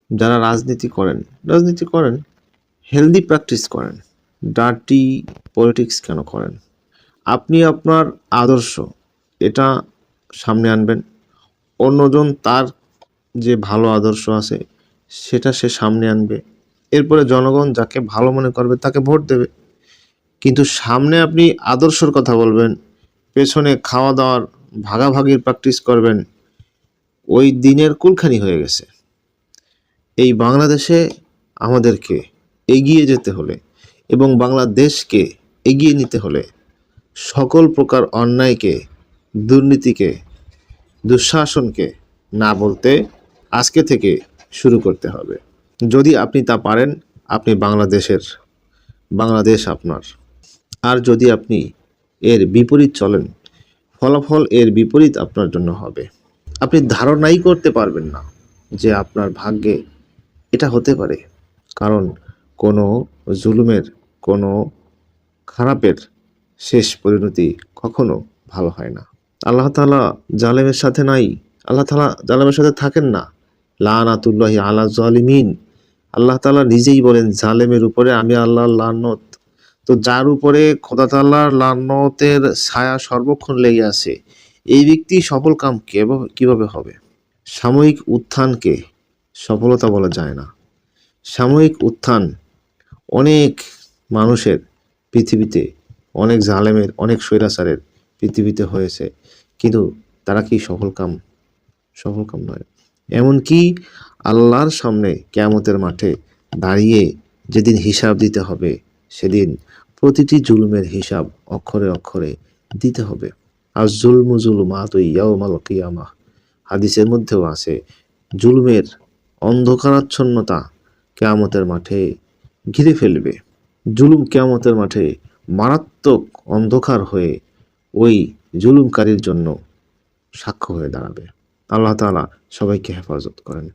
যারা রাজনীতি করেন হেলদি প্র্যাকটিস করেন, ডার্টি পলিটিক্স কেন করেন? আপনি আপনার আদর্শ এটা সামনে আনবেন, অন্যজন তার যে ভালো আদর্শ আছে সেটা সে সামনে আনবে, এরপরে জনগণ যাকে ভালো মনে করবে তাকে ভোট দেবে। কিন্তু সামনে আপনি আদর্শের কথা বলবেন, পেছনে খাওয়া দাওয়ার ভাগাভাগির প্র্যাকটিস করবেন, ওই দিনের কুলখানি হয়ে গেছে। এই বাংলাদেশে আমাদেরকে এগিয়ে যেতে হলে এবং বাংলাদেশকে এগিয়ে নিতে হলে সকল প্রকার অন্যায়কে, দুর্নীতিকে, দুঃশাসনকে না বলতে আজকে থেকে শুরু করতে হবে। যদি আপনি তা পারেন, আপনি বাংলাদেশ আপনার। আর যদি আপনি এর বিপরীত চলেন, ফলাফল এর বিপরীত আপনার জন্য হবে। আপনি ধারণাই করতে পারবেন না যে আপনার ভাগ্যে এটা হতে পারে। কারণ কোনো জুলুমের, কোনো খারাপের শেষ পরিণতি কখনো ভালো হয় না। আল্লাহ তাআলা জালেমের সাথে নাই, আল্লাহ তাআলা জালেমের সাথে থাকেন না। লানাতুল্লাহি আলা জালিমিন, আল্লাহ তাআলা নিজেই বলেন জালেমের উপরে আমি আল্লাহর লানত। তো যার উপরে খোদা তাআলার লানতের ছায়া সর্বক্ষণ লেগে আছে, এই ব্যক্তি সফল কাম কিভাবে হবে? সাময়িক উত্থানকে সফলতা বলা যায় না। সাময়িক উত্থান অনেক মানুষের পৃথিবীতে, অনেক জালেমের, অনেক স্বৈরাচারের পৃথিবীতে হয়েছে, কিন্তু তারা কি সফল কাম নয়। এমনকি আল্লাহর সামনে কিয়ামতের মাঠে দাঁড়িয়ে যেদিন হিসাব দিতে হবে, সেদিন প্রতিটি জুলুমের হিসাব অক্ষরে অক্ষরে দিতে হবে। আর জুলমু জুলুমাতুন ইয়াউমাল কিয়ামাহ, হাদিসের মধ্যেও আছে জুলুমের অন্ধকারাচ্ছন্নতা কিয়ামতের মাঠে ঘিরে ফেলবে। জুলুম কিয়ামতের মাঠে মারাত্মক অন্ধকার হয়ে ওই জুলুমকারীর জন্য সাক্ষ্য হয়ে দাঁড়াবে। আল্লাহ তাআলা সবাইকে হেফাজত করেন।